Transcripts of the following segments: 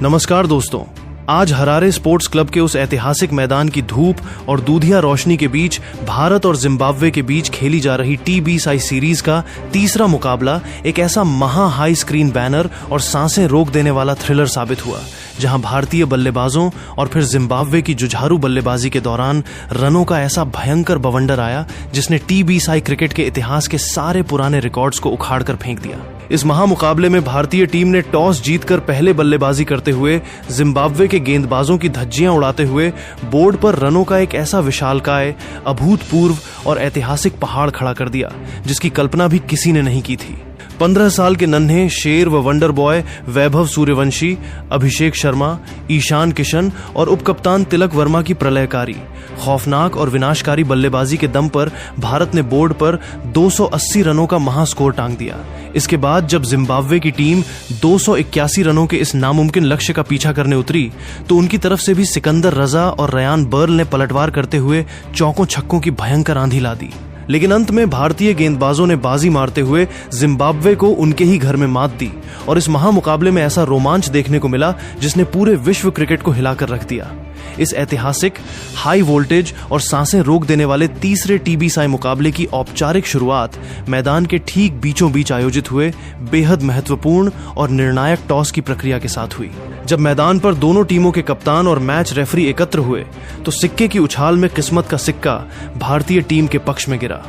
नमस्कार दोस्तों, आज हरारे स्पोर्ट्स क्लब के उस ऐतिहासिक मैदान की धूप और दूधिया रोशनी के बीच भारत और जिम्बाब्वे के बीच खेली जा रही टी-20 सीरीज का तीसरा मुकाबला एक ऐसा महा हाई स्क्रीन बैनर और सांसें रोक देने वाला थ्रिलर साबित हुआ, जहां भारतीय बल्लेबाजों और फिर जिम्बाब्वे की जुझारू बल्लेबाजी के दौरान रनों का ऐसा भयंकर बवंडर आया जिसने टी-20 क्रिकेट के इतिहास के सारे पुराने रिकॉर्ड्स को उखाड़ कर फेंक दिया। इस महामुकाबले में भारतीय टीम ने टॉस जीतकर पहले बल्लेबाजी करते हुए जिम्बाब्वे के गेंदबाजों की धज्जियां उड़ाते हुए बोर्ड पर रनों का एक ऐसा विशालकाय, अभूतपूर्व और ऐतिहासिक पहाड़ खड़ा कर दिया जिसकी कल्पना भी किसी ने नहीं की थी। 15 साल के नन्हे शेर व वंडर बॉय वैभव सूर्यवंशी, अभिषेक शर्मा, ईशान किशन और उपकप्तान तिलक वर्मा की प्रलयकारी, खौफनाक और विनाशकारी बल्लेबाजी के दम पर भारत ने बोर्ड पर 280 रनों का महास्कोर टांग दिया। इसके बाद जब जिम्बाब्वे की टीम 281 रनों के इस नामुमकिन लक्ष्य का पीछा करने उतरी तो उनकी तरफ से भी सिकंदर रजा और रयान बर्ल ने पलटवार करते हुए चौकों छक्कों की भयंकर आंधी ला दी। लेकिन अंत में भारतीय गेंदबाजों ने बाजी मारते हुए जिम्बाब्वे को उनके ही घर में मात दी और इस महामुकाबले में ऐसा रोमांच देखने को मिला जिसने पूरे विश्व क्रिकेट को हिलाकर रख दिया। इस ऐतिहासिक, हाई वोल्टेज और सांसें रोक देने वाले तीसरे टी-20 मुकाबले की औपचारिक शुरुआत मैदान के ठीक बीचों बीच आयोजित हुए बेहद महत्वपूर्ण और निर्णायक टॉस की प्रक्रिया के साथ हुई। जब मैदान पर दोनों टीमों के कप्तान और मैच रेफरी एकत्र हुए तो सिक्के की उछाल में किस्मत का सिक्का भारतीय टीम के पक्ष में गिरा।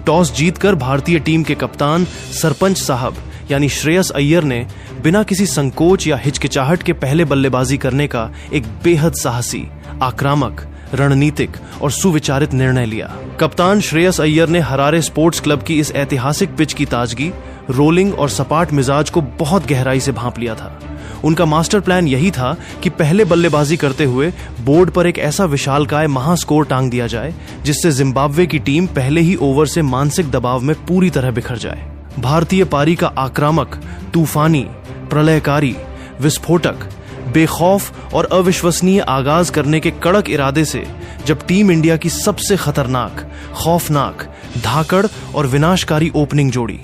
टॉस जीतकर भारतीय टीम के कप्तान सरपंच साहब यानी श्रेयस अय्यर ने बिना किसी संकोच या हिचकिचाहट के पहले बल्लेबाजी करने का एक बेहद साहसी, आक्रामक, रणनीतिक और सुविचारित निर्णय लिया। कप्तान श्रेयस अय्यर ने हरारे स्पोर्ट्स क्लब की इस ऐतिहासिक पिच की ताजगी, रोलिंग और सपाट मिजाज को बहुत गहराई से भांप लिया था। उनका मास्टर प्लान यही था कि पहले बल्लेबाजी करते हुए बोर्ड पर एक ऐसा विशालकाय महास्कोर टांग दिया जाए जिससे जिम्बाब्वे की टीम पहले ही ओवर से मानसिक दबाव में पूरी तरह बिखर जाए। भारतीय पारी का आक्रामक, तूफानी, प्रलयकारी, विस्फोटक, बेखौफ और अविश्वसनीय आगाज करने के कड़क इरादे से जब टीम इंडिया की सबसे खतरनाक, खौफनाक, धाकड़ और विनाशकारी ओपनिंग जोड़ी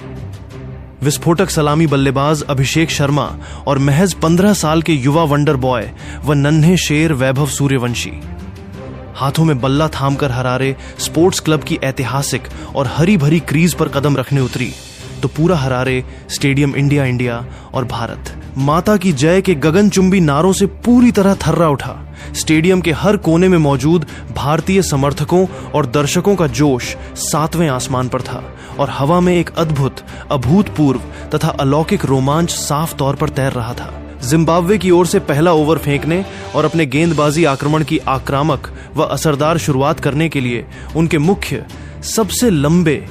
विस्फोटक सलामी बल्लेबाज अभिषेक शर्मा और महज 15 साल के युवा वंडर बॉय व नन्हे शेर वैभव सूर्यवंशी हाथों में बल्ला थामकर हरारे स्पोर्ट्स क्लब की ऐतिहासिक और हरी भरी क्रीज पर कदम रखने उतरी तो पूरा हरारे स्टेडियम इंडिया और भारत माता की जय के गगनचुंबी नारों से पूरी तरह थर्रा उठा। स्टेडियम के हर कोने में मौजूद भारतीय समर्थकों और दर्शकों का जोश 7वें आसमान पर था और हवा में एक अद्भुत, अभूतपूर्व तथा अलौकिक रोमांच साफ तौर पर तैर रहा था। जिम्बाब्वे की ओर से पहला ओवर फेंकने और अपने गेंदबाजी आक्रमण की आक्रामक व असरदार शुरुआत करने के लिए उनके मुख्य, सबसे लंबे,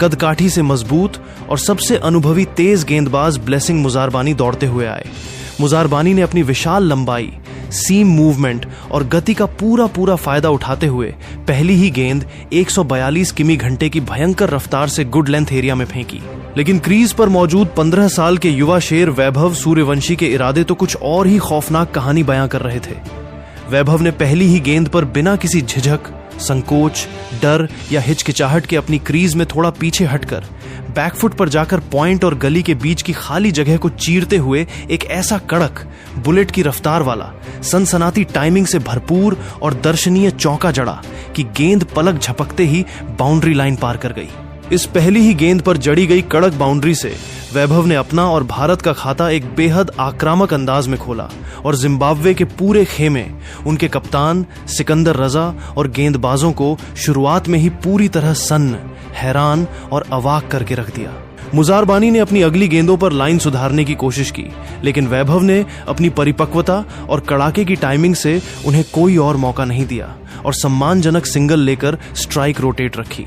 कदकाठी से मजबूत और सबसे अनुभवी तेज गेंदबाज ब्लेसिंग मुजारबानी दौड़ते हुए आए। मुजारबानी ने अपनी विशाल लंबाई, सीम मूवमेंट और गति का पूरा फायदा उठाते हुए पहली ही गेंद 142 किमी घंटे की भयंकर रफ्तार से गुड लेंथ एरिया में फेंकी। लेकिन क्रीज पर मौजूद 15 साल के युवा शेर वैभव सूर्यवंशी के इरादे तो कुछ और ही खौफनाक कहानी बयां कर रहे थे। वैभव ने पहली ही गेंद पर बिना किसी झिझक, संकोच, डर या हिचकिचाहट के अपनी क्रीज में थोड़ा पीछे हटकर बैकफुट पर जाकर पॉइंट और गली के बीच की खाली जगह को चीरते हुए एक ऐसा कड़क, बुलेट की रफ्तार वाला, सनसनाती टाइमिंग से भरपूर और दर्शनीय चौका जड़ा कि गेंद पलक झपकते ही बाउंड्री लाइन पार कर गई। इस पहली ही गेंद पर जड़ी गई कड़क बाउंड्री से वैभव ने अपना और भारत का खाता एक बेहद आक्रामक अंदाज में खोला और जिम्बाब्वे के पूरे खेमे, उनके कप्तान सिकंदर रजा और गेंदबाजों को शुरुआत में ही पूरी तरह सन्न, हैरान और अवाक करके रख दिया। मुजारबानी ने अपनी अगली गेंदों पर लाइन सुधारने की कोशिश की, लेकिन वैभव ने अपनी परिपक्वता और कड़ाके की टाइमिंग से उन्हें कोई और मौका नहीं दिया और सम्मानजनक सिंगल लेकर स्ट्राइक रोटेट रखी।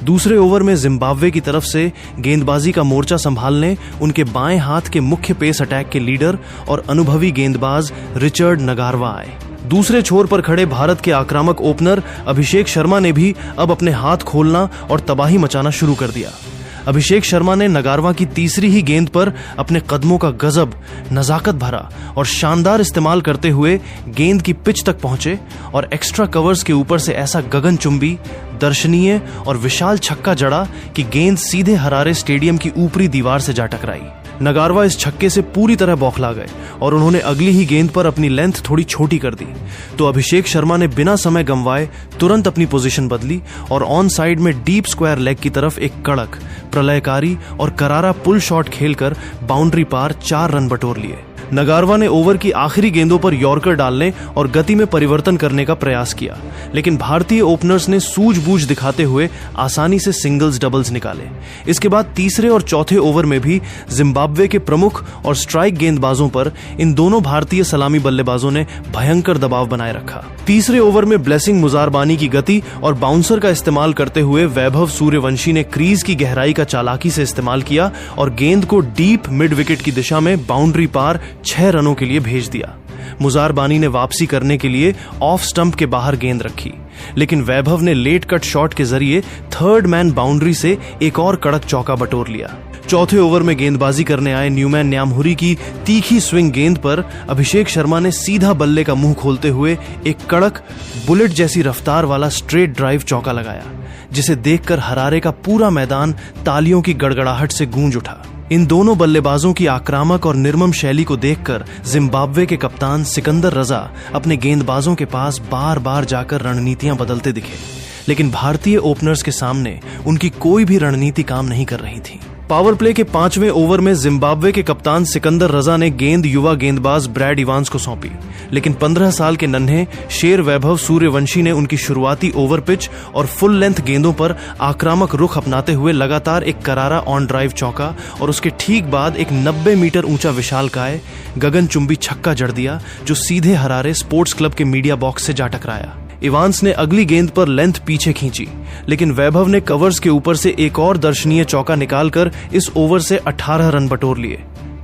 दूसरे ओवर में जिम्बाब्वे की तरफ से गेंदबाजी का मोर्चा संभालने उनके बाएं हाथ के मुख्य पेस अटैक के लीडर और अनुभवी गेंदबाज रिचर्ड नगारवा आए। दूसरे छोर पर खड़े भारत के आक्रामक ओपनर अभिषेक शर्मा ने भी अब अपने हाथ खोलना और तबाही मचाना शुरू कर दिया। अभिषेक शर्मा ने नगारवा की तीसरी ही गेंद पर अपने कदमों का गजब, नजाकत भरा और शानदार इस्तेमाल करते हुए गेंद की पिच तक पहुंचे और एक्स्ट्रा कवर्स के ऊपर से ऐसा गगनचुंबी, दर्शनीय और विशाल छक्का जड़ा कि गेंद सीधे हरारे स्टेडियम की ऊपरी दीवार से जा टकराई। नगारवा इस छक्के से पूरी तरह बौखला गए और उन्होंने अगली ही गेंद पर अपनी लेंथ थोड़ी छोटी कर दी। तो अभिषेक शर्मा ने बिना समय गंवाए तुरंत अपनी पोजीशन बदली और ऑन साइड में डीप स्क्वायर लेग की तरफ एक कड़क, प्रलयकारी और करारा पुल शॉट खेलकर बाउंड्री पार 4 रन बटोर लिए। नगारवा ने ओवर की आखिरी गेंदों पर यॉर्कर डालने और गति में परिवर्तन करने का प्रयास किया, लेकिन भारतीय ओपनर्स ने सूझबूझ दिखाते हुए आसानी से सिंगल्स डबल्स निकाले। इसके बाद तीसरे और चौथे ओवर में भी जिम्बाब्वे के प्रमुख और स्ट्राइक गेंदबाजों पर इन दोनों भारतीय सलामी बल्लेबाजों ने भयंकर दबाव बनाए रखा। तीसरे ओवर में ब्लेसिंग मुजारबानी की गति और बाउंसर का इस्तेमाल करते हुए वैभव सूर्यवंशी ने क्रीज की गहराई का चालाकी से इस्तेमाल किया और गेंद को डीप मिड विकेट की दिशा में बाउंड्री पार 6 रनों के लिए भेज दिया। मुजारबानी ने वापसी करने के लिए ऑफ स्टंप के बाहर गेंद रखी, लेकिन वैभव ने लेट कट शॉट के जरिए थर्ड मैन बाउंड्री से एक और कड़क चौका बटोर लिया। चौथे ओवर में गेंदबाजी करने आए न्यूमैन न्यामहुरी की तीखी स्विंग गेंद पर अभिषेक शर्मा ने सीधा बल्ले का मुंह खोलते हुए एक कड़क बुलेट जैसी रफ्तार वाला स्ट्रेट ड्राइव चौका लगाया, जिसे देखकर हरारे का पूरा मैदान तालियों की गड़गड़ाहट से गूंज उठा। इन दोनों बल्लेबाजों की आक्रामक और निर्मम शैली को देखकर जिम्बाब्वे के कप्तान सिकंदर रजा अपने गेंदबाजों के पास बार बार जाकर रणनीतियां बदलते दिखे, लेकिन भारतीय ओपनर्स के सामने उनकी कोई भी रणनीति काम नहीं कर रही थी। पावर प्ले के 5वें ओवर में जिम्बाब्वे के कप्तान सिकंदर रजा ने गेंद युवा गेंदबाज ब्रैड इवांस को सौंपी, लेकिन 15 साल के नन्हे शेर वैभव सूर्यवंशी ने उनकी शुरुआती ओवर पिच और फुल लेंथ गेंदों पर आक्रामक रुख अपनाते हुए लगातार एक करारा ऑन ड्राइव चौका और उसके ठीक बाद एक 90 मीटर ऊंचा विशालकाय गगनचुंबी छक्का जड़ दिया, जो सीधे हरारे स्पोर्ट्स क्लब के मीडिया बॉक्स से जा टकराया। इवांस ने अगली गेंद पर लेंथ पीछे खींची, लेकिन वैभव ने कवर्स के ऊपर से एक और दर्शनीय चौका निकालकर इस ओवर से 18 रन बटोर लिए।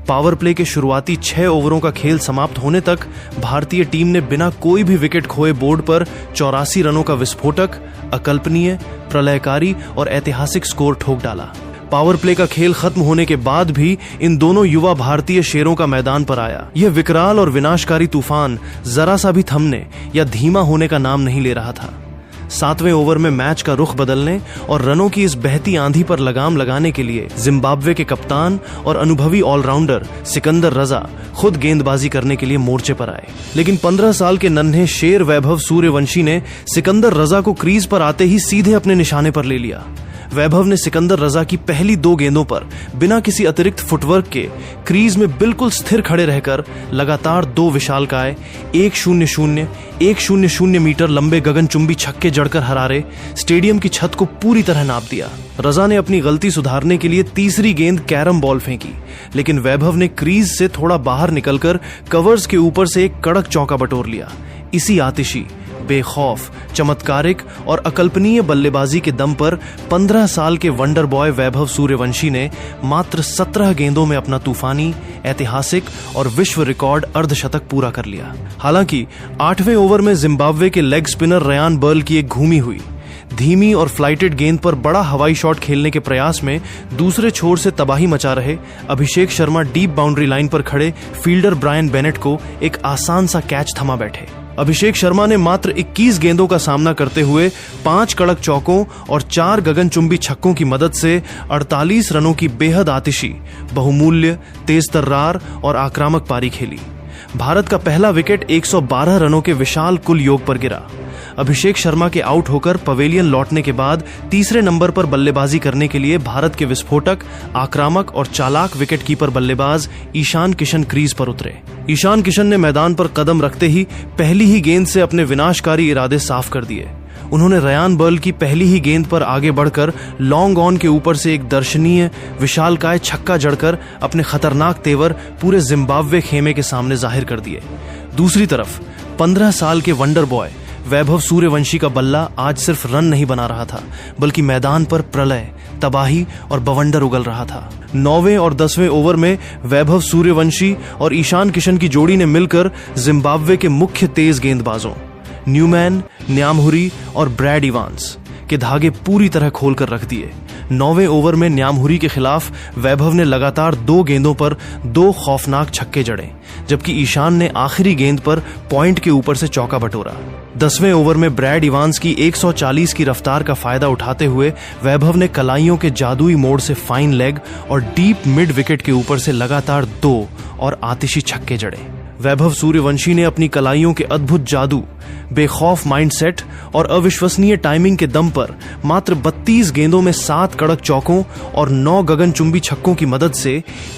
पावर प्ले के शुरुआती 6 ओवरों का खेल समाप्त होने तक भारतीय टीम ने बिना कोई भी विकेट खोए बोर्ड पर 84 रनों का विस्फोटक, अकल्पनीय, प्रलयकारी और ऐतिहासिक स्कोर ठोक डाला। पावर प्ले का खेल खत्म होने के बाद भी इन दोनों युवा भारतीय शेरों का मैदान पर आया यह विकराल और विनाशकारी तूफान जरा सा भी थमने या धीमा होने का नाम नहीं ले रहा था। 7वें ओवर में मैच का रुख बदलने और रनों की इस बहती आंधी पर लगाम लगाने के लिए जिम्बाब्वे के कप्तान और अनुभवी ऑलराउंडर सिकंदर रजा खुद गेंदबाजी करने के लिए मोर्चे पर आए, लेकिन 15 साल के नन्हे शेर वैभव सूर्यवंशी ने सिकंदर रजा को क्रीज पर आते ही सीधे अपने निशाने पर ले लिया। वैभव ने सिकंदर रजा की पहली 2 गेंदों पर बिना किसी अतिरिक्त फुटवर्क के क्रीज में बिल्कुल स्थिर खड़े रहकर लगातार 2 विशालकाय 1-0-0, 1-0-0 मीटर लंबे गगनचुंबी छक्के जड़कर हरारे स्टेडियम की छत को पूरी तरह नाप दिया। रजा ने अपनी गलती सुधारने के लिए तीसरी गेंद कैरम बॉल फेंकी, लेकिन वैभव ने क्रीज से थोड़ा बाहर निकलकर कवर्स के ऊपर से एक कड़क चौका बटोर लिया। इसी आतिशी, बेखौफ, चमत्कारिक और अकल्पनीय बल्लेबाजी के दम पर 15 साल के वंडर बॉय वैभव सूर्यवंशी ने मात्र 17 गेंदों में अपना तूफानी, ऐतिहासिक और विश्व रिकॉर्ड अर्धशतक पूरा कर लिया। हालांकि 8वें ओवर में जिम्बाब्वे के लेग स्पिनर रयान बर्ल की एक घूमी हुई, धीमी और फ्लाइटेड गेंद पर बड़ा हवाई शॉट खेलने के प्रयास में दूसरे छोर से तबाही मचा रहे Abhishek Sharma deep boundary line पर खड़े फील्डर ब्रायन बेनेट को एक आसान सा कैच थमा बैठे। अभिषेक शर्मा ने मात्र 21 गेंदों का सामना करते हुए 5 कड़क चौकों और 4 गगनचुंबी छक्कों की मदद से 48 रनों की बेहद आतिशी, बहुमूल्य, तेज तर्रार और आक्रामक पारी खेली। भारत का पहला विकेट 112 रनों के विशाल कुल योग पर गिरा। अभिषेक शर्मा के आउट होकर पवेलियन लौटने के बाद तीसरे नंबर पर बल्लेबाजी करने के लिए भारत के विस्फोटक, आक्रामक और चालाक विकेटकीपर बल्लेबाज ईशान किशन क्रीज पर उतरे। ईशान किशन ने मैदान पर कदम रखते ही पहली ही गेंद से अपने विनाशकारी इरादे साफ कर दिए। उन्होंने रयान बर्ल की पहली ही गेंद पर आगे बढ़कर लॉन्ग ऑन के ऊपर से एक दर्शनीय विशालकाय छक्का जड़कर अपने खतरनाक तेवर पूरे जिम्बाब्वे खेमे के सामने जाहिर कर दिए। दूसरी तरफ 15 साल के वंडर बॉय वैभव सूर्यवंशी का बल्ला आज सिर्फ रन नहीं बना रहा था, बल्कि मैदान पर प्रलय, तबाही और बवंडर उगल रहा था। 9वें और 10वें ओवर में वैभव सूर्यवंशी और ईशान किशन की जोड़ी ने मिलकर जिम्बाब्वे के मुख्य तेज गेंदबाजों न्यूमैन, न्यामहुरी और ब्रैड इवांस के धागे पूरी तरह खोलकर रख दिए। 9वें ओवर में न्यामहुरी के खिलाफ वैभव ने लगातार 2 गेंदों पर 2 खौफनाक छक्के जड़े, जबकि ईशान ने आखिरी गेंद पर पॉइंट के ऊपर से चौका बटोरा। 10वें ओवर में ब्रैड इवांस की 140 की रफ्तार का फायदा उठाते हुए वैभव ने कलाइयों के जादुई मोड़ से फाइन लेग और डीप मिड विकेट के ऊपर से लगातार 2 और आतिशी छक्के जड़े। वैभव सूर्यवंशी ने अपनी कलाइयों के अद्भुत जादू, बेखौफ माइंडसेट और अविश्वसनीय टाइमिंग के दम पर मात्र 32 गेंदों में 7 कड़क चौकों और 9 गगनचुंबी छक्कों की मदद से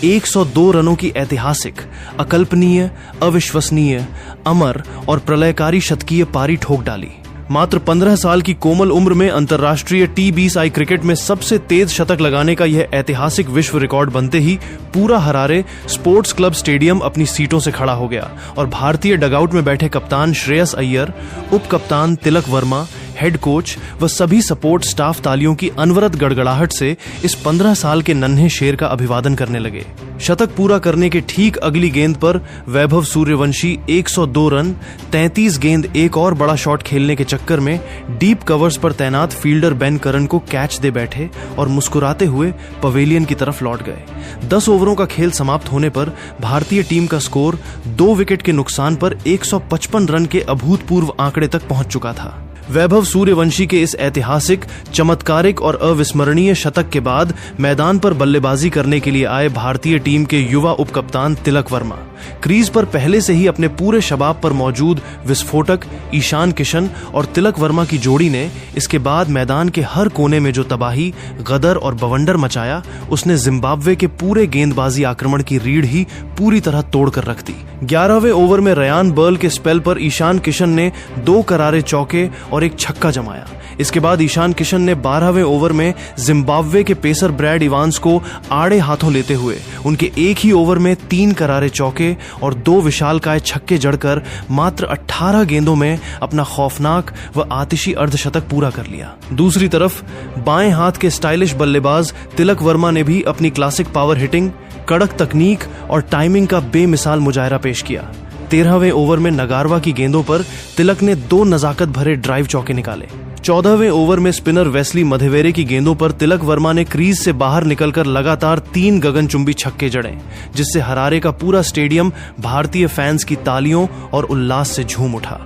102 रनों की ऐतिहासिक, अकल्पनीय, अविश्वसनीय, अमर और प्रलयकारी शतकीय पारी ठोक डाली। मात्र 15 साल की कोमल उम्र में अंतर्राष्ट्रीय T20I क्रिकेट में सबसे तेज शतक लगाने का यह ऐतिहासिक विश्व रिकॉर्ड बनते ही पूरा हरारे स्पोर्ट्स क्लब स्टेडियम अपनी सीटों से खड़ा हो गया और भारतीय डगआउट में बैठे कप्तान श्रेयस अय्यर, उप कप्तान तिलक वर्मा, हेड कोच व सभी सपोर्ट स्टाफ तालियों की अनवरत गड़गड़ाहट से इस 15 साल के नन्हे शेर का अभिवादन करने लगे। शतक पूरा करने के ठीक अगली गेंद पर वैभव सूर्यवंशी 102 रन, 33 गेंद एक और बड़ा शॉट खेलने के चक्कर में डीप कवर्स पर तैनात फील्डर बेन करन को कैच दे बैठे और मुस्कुराते हुए पवेलियन की तरफ लौट गए। 10 ओवरों का खेल समाप्त होने पर भारतीय टीम का स्कोर 2 विकेट के नुकसान पर 155 रन के अभूतपूर्व आंकड़े तक पहुंच चुका था। वैभव सूर्यवंशी के इस ऐतिहासिक, चमत्कारिक और अविस्मरणीय शतक के बाद मैदान पर बल्लेबाजी करने के लिए आए भारतीय टीम के युवा उपकप्तान तिलक वर्मा क्रीज पर पहले से ही अपने पूरे शबाब पर मौजूद विस्फोटक ईशान किशन और तिलक वर्मा की जोड़ी ने इसके बाद मैदान के हर कोने में जो तबाही, गदर और बवंडर मचाया, उसने जिम्बाब्वे के पूरे गेंदबाजी आक्रमण की रीढ़ ही पूरी तरह तोड़कर रख दी। 11वें ओवर में रयान बर्ल के स्पेल पर ईशान किशन ने 2 करारे चौके और एक छक्का जमाया। इसके बाद ईशान किशन ने 12वें ओवर में जिम्बाब्वे के पेसर ब्रैड इवांस को आड़े हाथों लेते हुए उनके एक ही ओवर में 3 करारे चौके और 2 विशालकाय छक्के जड़कर मात्र 18 गेंदों में अपना खौफनाक व आतिशी अर्धशतक पूरा कर लिया। दूसरी तरफ बाएं हाथ के स्टाइलिश बल्लेबाज तिलक वर्मा ने भी अपनी क्लासिक पावर हिटिंग, कड़क तकनीक और टाइमिंग का बेमिसाल मुजाहरा पेश किया। 13वें ओवर में नगारवा की गेंदों पर तिलक ने 2 नजाकत भरे ड्राइव चौके निकाले। 14वें ओवर में स्पिनर वेस्ली मधेवेरे की गेंदों पर तिलक वर्मा ने क्रीज से बाहर निकलकर लगातार 3 गगनचुंबी छक्के जड़े, जिससे हरारे का पूरा स्टेडियम भारतीय फैंस की तालियों और उल्लास से झूम उठा।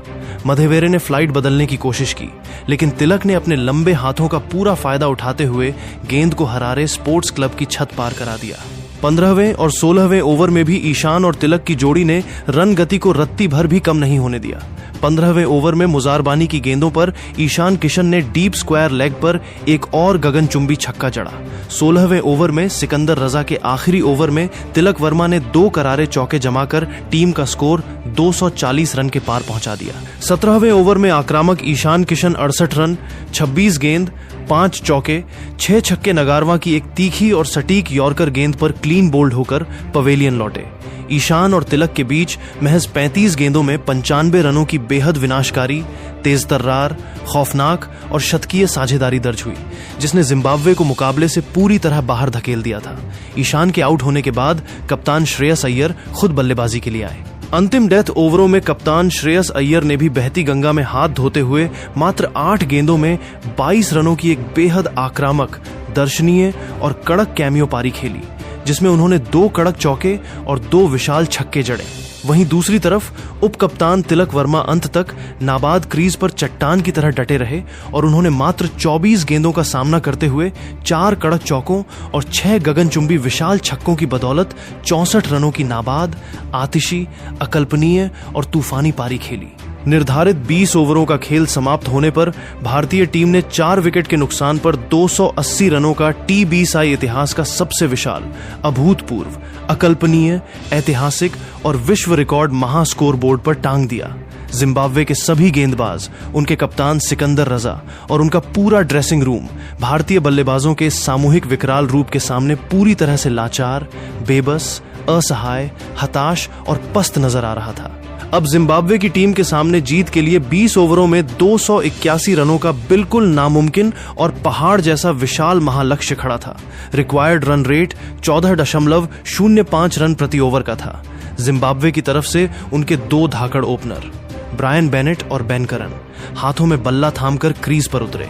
मधेवेरे ने फ्लाइट बदलने की कोशिश की, लेकिन तिलक ने अपने लंबे हाथों का पूरा फायदा उठाते हुए गेंद को हरारे स्पोर्ट्स क्लब की छत पार करा दिया। 15वें और 16वें ओवर में भी ईशान और तिलक की जोड़ी ने रन गति को रत्ती भर भी कम नहीं होने दिया। 15वें ओवर में मुजारबानी की गेंदों पर ईशान किशन ने डीप स्क्वायर लेग पर एक और गगनचुंबी छक्का जड़ा। 16वें ओवर में सिकंदर रजा के आखिरी ओवर में तिलक वर्मा ने 2 करारे चौके जमाकर टीम का स्कोर 240 रन के पार पहुंचा दिया। 17वें ओवर में आक्रामक ईशान किशन 68 रन, 26 गेंद, 5 चौके, 6 छक्के नगारवा की एक तीखी और सटीक यॉर्कर गेंद पर क्लीन बोल्ड होकर पवेलियन लौटे। ईशान और तिलक के बीच महज 35 गेंदों में 95 रनों की बेहद विनाशकारी, तेज तर्रार, खौफनाक और शतकीय साझेदारी दर्ज हुई, जिसने जिम्बाब्वे को मुकाबले से पूरी तरह बाहर धकेल दिया था। ईशान के आउट होने के बाद कप्तान श्रेयस अय्यर खुद बल्लेबाजी के लिए आए। अंतिम डेथ ओवरों में कप्तान श्रेयस अय्यर ने भी बहती गंगा में हाथ धोते हुए मात्र 8 गेंदों में 22 रनों की एक बेहद आक्रामक, दर्शनीय और कड़क कैमियो पारी खेली, जिसमें उन्होंने 2 कड़क चौके और 2 विशाल छक्के जड़े। वहीं दूसरी तरफ उप कप्तान तिलक वर्मा अंत तक नाबाद क्रीज पर चट्टान की तरह डटे रहे और उन्होंने मात्र 24 गेंदों का सामना करते हुए 4 कड़क चौकों और 6 गगनचुंबी विशाल छक्कों की बदौलत 64 रनों की नाबाद, आतिशी, अकल्पनीय और तूफानी पारी खेली। निर्धारित 20 ओवरों का खेल समाप्त होने पर भारतीय टीम ने 4 विकेट के नुकसान पर 280 रनों का T20I इतिहास का सबसे विशाल, अभूतपूर्व, अकल्पनीय, ऐतिहासिक और विश्व रिकॉर्ड महास्कोर बोर्ड पर टांग दिया। जिम्बाब्वे के सभी गेंदबाज, उनके कप्तान सिकंदर रजा और उनका पूरा ड्रेसिंग रूम भारतीय बल्लेबाजों के सामूहिक विकराल रूप के सामने पूरी तरह से लाचार, बेबस, असहाय, हताश और पस्त नजर आ रहा था। अब जिम्बाब्वे की टीम के सामने जीत के लिए 20 ओवरों में 281 रनों का बिल्कुल नामुमकिन और पहाड़ जैसा विशाल महालक्ष्य खड़ा था। रिक्वायर्ड रन रेट 14.05 रन प्रति ओवर का था। जिम्बाब्वे की तरफ से उनके 2 धाकड़ ओपनर ब्रायन बेनेट और बेन करन हाथों में बल्ला थामकर क्रीज पर उतरे।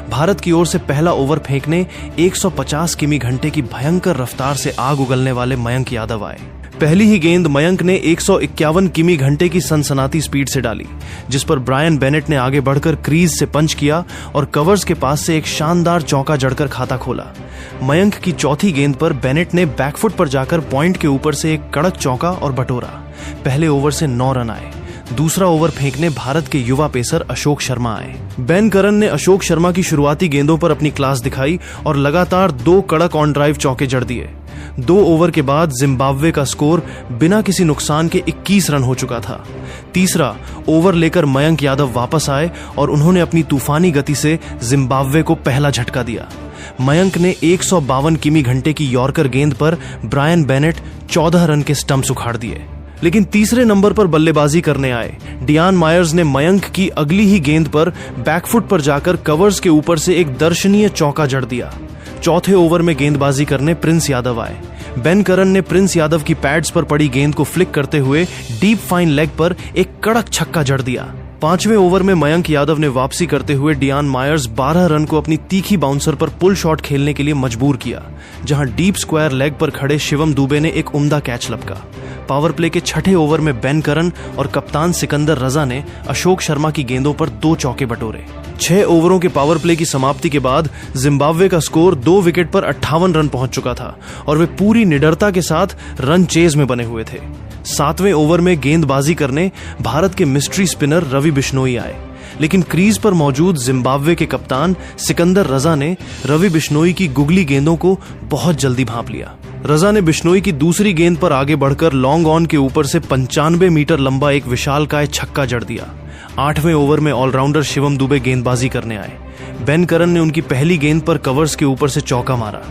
भारत की ओर से पहला ओवर फेंकने 150 किमी घंटे की भयंकर रफ्तार से आग उगलने वाले मयंक यादव आए। पहली ही गेंद मयंक ने 151 किमी घंटे की सनसनाती स्पीड से डाली, जिस पर ब्रायन बेनेट ने आगे बढ़कर क्रीज से पंच किया और कवर्स के पास से एक शानदार चौका जड़कर खाता खोला। मयंक की चौथी गेंद पर बेनेट ने बैकफुट पर जाकर पॉइंट के ऊपर से एक कड़क चौका और बटोरा। पहले ओवर से 9 रन आए। दूसरा ओवर फेंकने भारत के युवा पेसर अशोक शर्मा आए। बेन करन ने अशोक शर्मा की शुरुआती गेंदों पर अपनी क्लास दिखाई और लगातार 2 कड़क ऑन ड्राइव चौके जड़ दिए। 2 ओवर के बाद जिम्बाब्वे का स्कोर बिना किसी नुकसान के 21 रन हो चुका था। तीसरा ओवर लेकर मयंक यादव वापस आए और उन्होंने अपनी तूफानी गति से जिम्बाब्वे को पहला झटका दिया। मयंक ने 152 किमी घंटे की यॉर्कर गेंद पर ब्रायन बेनेट 14 रन के स्टंप्स उखाड़ दिए। लेकिन तीसरे नंबर पर बल्लेबाजी करने आए डियान मायर्स ने मयंक की अगली ही गेंद पर बैकफुट पर जाकर कवर्स के ऊपर से एक दर्शनीय चौका जड़ दिया। चौथे ओवर में गेंदबाजी करने प्रिंस यादव आए। बेन करन ने प्रिंस यादव की पैड्स पर पड़ी गेंद को फ्लिक करते हुए डीप फाइन लेग पर एक कड़क छक्का जड़ दिया। 5वें ओवर में मयंक यादव ने वापसी करते हुए डियान मायर्स 12 रन को अपनी तीखी बाउंसर पर पुल शॉट खेलने के लिए मजबूर किया, जहां डीप स्क्वायर लेग पर खड़े शिवम दुबे ने एक उम्दा कैच लपका। पावर प्ले के 6ठे ओवर में बेन करन और कप्तान सिकंदर रजा ने अशोक शर्मा की गेंदों पर 2 चौके बटोरे। 6 ओवरों के पावर प्ले की समाप्ति के बाद जिम्बाब्वे का स्कोर 2 विकेट पर 58 रन पहुंच चुका था और वे पूरी निडरता के साथ रन चेज में बने हुए थे। 7वें ओवर में गेंदबाजी करने भारत के मिस्ट्री स्पिनर रवि बिश्नोई आए, लेकिन क्रीज पर मौजूद जिम्बाब्वे के कप्तान सिकंदर रजा ने रवि बिश्नोई की गुगली गेंदों को बहुत जल्दी भांप लिया। रजा ने बिश्नोई की दूसरी गेंद पर आगे बढ़कर लॉन्ग ऑन के ऊपर से 95 मीटर लंबा एक विशालकाय छक्का जड़ दिया। 8वें ओवर में ऑलराउंडर शिवम दुबे गेंदबाजी करने आए। बेन करन ने उनकी पहली गेंद पर कवर्स के ऊपर से चौका मारा,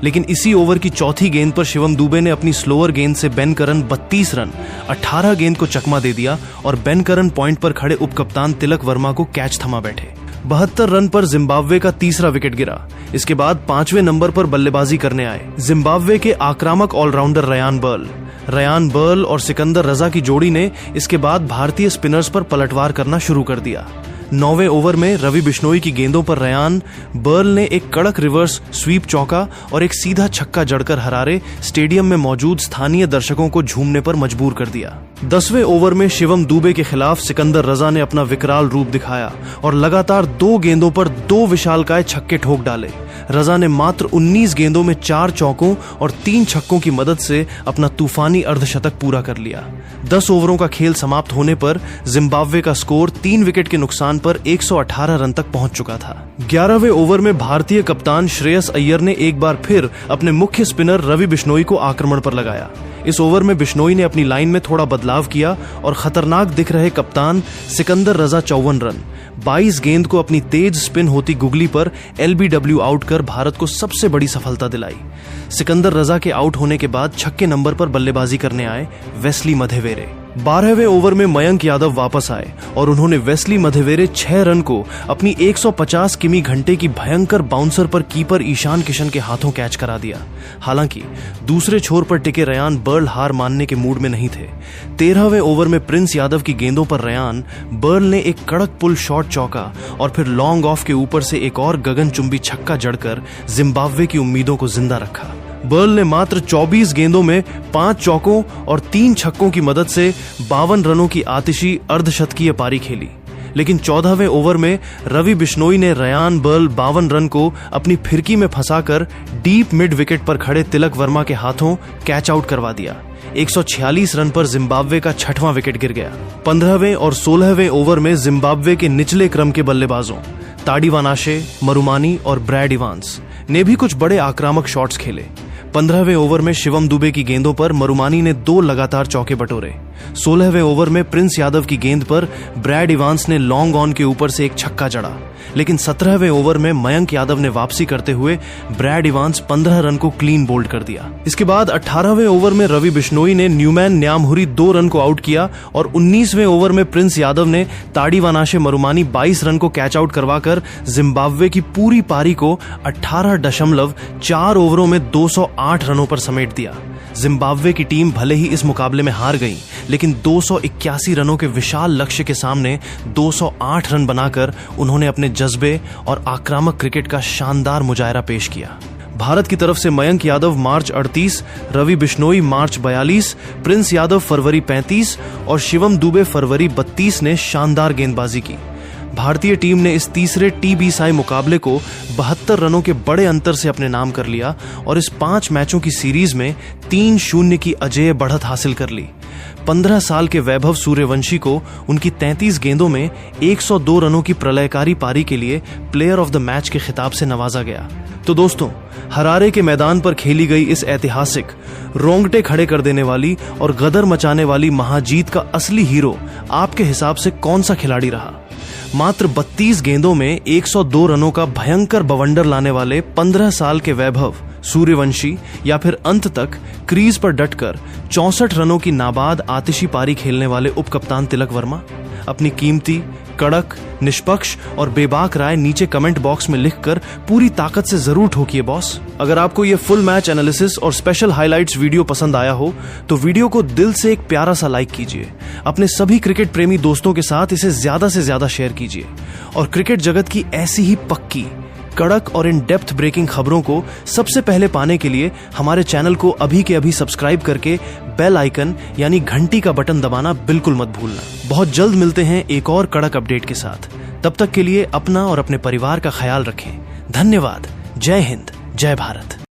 लेकिन इसी ओवर की चौथी गेंद पर शिवम दुबे ने अपनी स्लोअर गेंद से बेन करन 32 रन 18 गेंद को चकमा दे दिया और बेन करन पॉइंट पर खड़े उपकप्तान तिलक वर्मा को कैच थमा बैठे। 72 रन पर जिम्बाब्वे का तीसरा विकेट गिरा। इसके बाद 5वें नंबर पर बल्लेबाजी करने आए जिम्बाब्वे के आक्रामक ऑलराउंडर रयान बर्ल और सिकंदर रजा की जोड़ी ने इसके बाद भारतीय स्पिनर्स पर पलटवार करना शुरू कर दिया। 9वें ओवर में रवि बिश्नोई की गेंदों पर रयान बर्ल ने एक कड़क रिवर्स स्वीप चौका और एक सीधा छक्का जड़कर हरारे स्टेडियम में मौजूद स्थानीय दर्शकों को झूमने पर मजबूर कर दिया। 10वें ओवर में शिवम दुबे के खिलाफ सिकंदर रजा ने अपना विकराल रूप दिखाया और लगातार 2 गेंदों पर 2 विशालकाय छक्के ठोक डाले। रजा ने मात्र 19 गेंदों में 4 चौकों और 3 छक्कों की मदद से अपना तूफानी अर्धशतक पूरा कर लिया। 10 ओवरों का खेल समाप्त होने पर जिम्बाब्वे का स्कोर 3 विकेट के नुकसान पर 118 रन तक पहुंच चुका था। 11वें ओवर में भारतीय कप्तान श्रेयस अय्यर ने एक बार फिर अपने मुख्य स्पिनर रवि बिश्नोई को आक्रमण पर लगाया। इस ओवर में बिश्नोई ने अपनी लाइन में थोड़ा बदलाव किया और खतरनाक दिख रहे कप्तान सिकंदर रजा 54 रन 22 गेंद को अपनी तेज स्पिन होती गुगली पर LBW आउट कर भारत को सबसे बड़ी सफलता दिलाई। सिकंदर रजा के आउट होने के बाद छक्के नंबर पर बल्लेबाजी करने आए वेस्ली मधेवेरे। 12वें ओवर में मयंक यादव वापस आए और उन्होंने वेस्ली मधेवेरे 6 रन को अपनी 150 किमी घंटे की भयंकर बाउंसर पर कीपर ईशान किशन के हाथों कैच करा दिया। हालांकि दूसरे छोर पर टिके रयान बर्ल हार मानने के मूड में नहीं थे। 13वें ओवर में प्रिंस यादव की गेंदों पर रयान बर्ल ने एक कड़क पुल शॉट चौका और फिर लॉन्ग ऑफ के ऊपर से एक और गगनचुंबी छक्का जड़कर जिम्बाब्वे की उम्मीदों को जिंदा रखा। बर्ल ने मात्र 24 गेंदों में 5 चौकों और 3 छक्कों की मदद से 52 रनों की आतिशी अर्धशतकीय पारी खेली। लेकिन 14वें ओवर में रवि बिश्नोई ने रयान बर्ल 52 रन को अपनी फिरकी में फंसाकर डीप मिड विकेट पर खड़े तिलक वर्मा के हाथों कैच आउट करवा दिया। 146 रन पर जिम्बाब्वे का 6वां विकेट गिर गया। 15वें और 16वें ओवर में जिम्बाब्वे के निचले क्रम के बल्लेबाजों ताडिवानाशे, मरुमानी और ब्रैड इवांस ने भी कुछ बड़े आक्रामक शॉट्स खेले। 15वें ओवर में शिवम दुबे की गेंदों पर मरुमानी ने 2 लगातार चौके बटोरे। 16वें ओवर में प्रिंस यादव की गेंद पर ब्रैड इवांस ने लॉन्ग ऑन के ऊपर से एक छक्का जड़ा। लेकिन 17वें ओवर में मयंक यादव ने वापसी करते हुए ब्रैड इवांस 15 रन को क्लीन बोल्ड कर दिया। इसके बाद 18वें ओवर में रवि बिश्नोई ने न्यूमैन न्यामहुरी 2 रन को आउट किया और 19वें ओवर में प्रिंस यादव ने ताडिवानाशे मरुमानी 22 रन को कैच आउट करवाकर जिम्बाब्वे की पूरी पारी को 18.4 ओवरों में 208 रनों पर समेट दिया। जिम्बाब्वे की टीम भले ही इस मुकाबले में हार गई, लेकिन 281 रनों के विशाल लक्ष्य के सामने 208 रन बनाकर उन्होंने अपने जज्बे और आक्रामक क्रिकेट का शानदार मुजाहरा पेश किया। भारत की तरफ से मयंक यादव मार्च 38, रवि बिश्नोई मार्च 42, प्रिंस यादव फरवरी 35 और शिवम दुबे फरवरी 32 ने शानदार गेंदबाजी की। भारतीय टीम ने इस तीसरे टी-20 मुकाबले को 72 रनों के बड़े अंतर से अपने नाम कर लिया और इस 5 मैचों की सीरीज में 3-0 की अजेय बढ़त हासिल कर ली। 15 साल के वैभव सूर्यवंशी को उनकी 33 गेंदों में 102 रनों की प्रलयकारी पारी के लिए प्लेयर ऑफ द मैच के खिताब से नवाजा गया। तो दोस्तों, हरारे के मैदान पर खेली गई इस ऐतिहासिक, रोंगटे खड़े कर देने वाली और गदर मचाने वाली महाजीत का असली हीरो आपके हिसाब से कौन सा खिलाड़ी रहा? मात्र 32 गेंदों में 102 रनों का भयंकर बवंडर लाने वाले 15 साल के वैभव सूर्यवंशी, या फिर अंत तक क्रीज पर डटकर 64 रनों की नाबाद आतिशी पारी खेलने वाले उपकप्तान तिलक वर्मा? अपनी कीमती, कड़क, निष्पक्ष और बेबाक राय नीचे कमेंट बॉक्स में लिखकर पूरी ताकत से जरूर ठोकिए बॉस। अगर आपको ये फुल मैच एनालिसिस और स्पेशल हाइलाइट्स वीडियो पसंद आया हो तो वीडियो को दिल से एक प्यारा सा लाइक कीजिए। अपने सभी क्रिकेट प्रेमी दोस्तों के साथ इसे ज्यादा से ज्यादा शेयर कीजिए और क्रिकेट जगत की ऐसी ही पक्की, कड़क और इन डेप्थ ब्रेकिंग खबरों को सबसे पहले पाने के लिए हमारे चैनल को अभी के अभी सब्सक्राइब करके बेल आइकन यानी घंटी का बटन दबाना बिल्कुल मत भूलना। बहुत जल्द मिलते हैं एक और कड़क अपडेट के साथ। तब तक के लिए अपना और अपने परिवार का ख्याल रखें। धन्यवाद। जय हिंद, जय भारत।